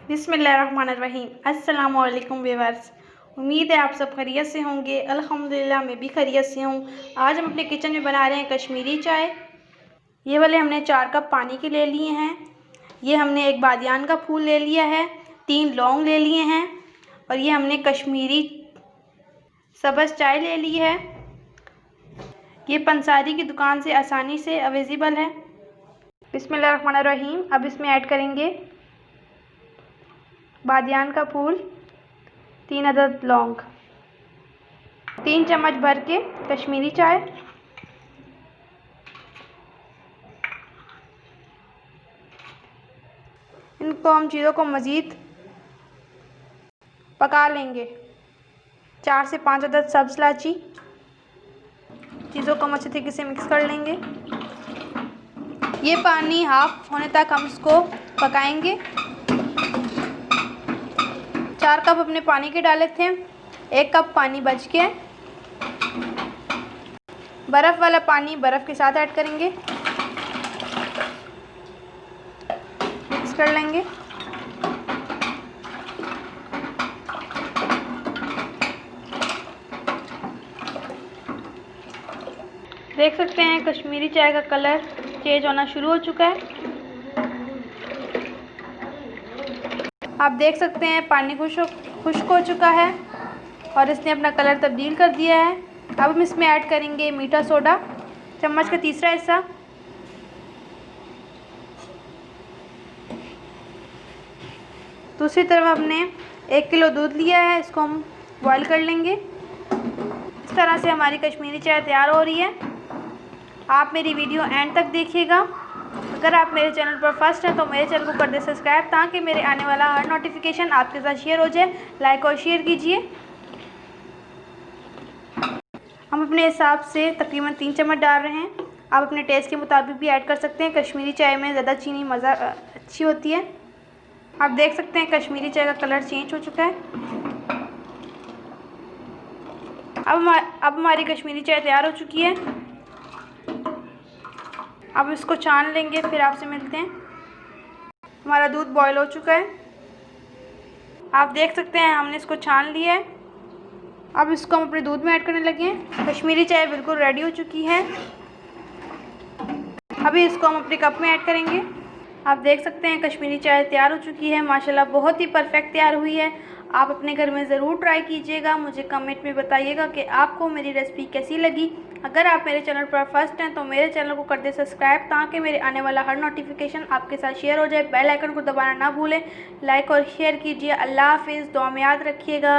बिस्मिल्लाहिर्रहमानिर्रहीम। अस्सलामु अलैकुम व्यूअर्स, उम्मीद है आप सब खैरियत से होंगे। अल्हम्दुलिल्लाह मैं भी खैरियत से हूँ। आज हम अपने किचन में बना रहे हैं कश्मीरी चाय। ये वाले हमने 4 कप पानी के ले लिए हैं। ये हमने एक बादियान का फूल ले लिया है, 3 लौंग ले लिए हैं और ये हमने कश्मीरी सब्ज़ चाय ले ली है। ये पंसारी की दुकान से आसानी से अवेलेबल है। बिस्मिल्लाहिर्रहमानिर्रहीम। अब इसमें ऐड करेंगे बादियान का फूल, 3 अदद लौंग, 3 चम्मच भर के कश्मीरी चाय, इनको हम चीज़ों को मज़ीद पका लेंगे। 4 से 5 अदद सब्ज़ इलायची, चीज़ों को अच्छे तरीके से मिक्स कर लेंगे। ये पानी हाफ होने तक हम इसको पकाएंगे। 4 कप अपने पानी के डाले थे, 1 कप पानी बच गया। बर्फ़ वाला पानी बर्फ़ के साथ ऐड करेंगे, मिक्स कर लेंगे। देख सकते हैं कश्मीरी चाय का कलर चेंज होना शुरू हो चुका है। आप देख सकते हैं पानी खुश्क हो चुका है और इसने अपना कलर तब्दील कर दिया है। अब हम इसमें ऐड करेंगे मीठा सोडा, चम्मच का तीसरा हिस्सा। दूसरी तरफ हमने 1 किलो दूध लिया है, इसको हम बॉईल कर लेंगे। इस तरह से हमारी कश्मीरी चाय तैयार हो रही है। आप मेरी वीडियो एंड तक देखिएगा। अगर आप मेरे चैनल पर फर्स्ट हैं तो मेरे चैनल को कर दे सब्सक्राइब, ताकि मेरे आने वाला हर नोटिफिकेशन आपके साथ शेयर हो जाए। लाइक और शेयर कीजिए। हम अपने हिसाब से तकरीबन 3 चम्मच डाल रहे हैं। आप अपने टेस्ट के मुताबिक भी ऐड कर सकते हैं। कश्मीरी चाय में ज़्यादा चीनी मज़ा अच्छी होती है। आप देख सकते हैं कश्मीरी चाय का कलर चेंज हो चुका है। अब हमारी कश्मीरी चाय तैयार हो चुकी है। अब इसको छान लेंगे, फिर आपसे मिलते हैं। हमारा दूध बॉयल हो चुका है। आप देख सकते हैं हमने इसको छान लिया है। अब इसको हम अपने दूध में ऐड करने लगे हैं। कश्मीरी चाय बिल्कुल रेडी हो चुकी है। अभी इसको हम अपने कप में ऐड करेंगे। आप देख सकते हैं कश्मीरी चाय तैयार हो चुकी है। माशाल्लाह बहुत ही परफेक्ट तैयार हुई है। आप अपने घर में ज़रूर ट्राई कीजिएगा। मुझे कमेंट में बताइएगा कि आपको मेरी रेसिपी कैसी लगी। अगर आप मेरे चैनल पर फर्स्ट हैं तो मेरे चैनल को कर दे सब्सक्राइब, ताकि मेरे आने वाला हर नोटिफिकेशन आपके साथ शेयर हो जाए। बेल आइकन को दबाना ना भूलें। लाइक और शेयर कीजिए। अल्लाह हाफिज़। दुआ में याद रखिएगा।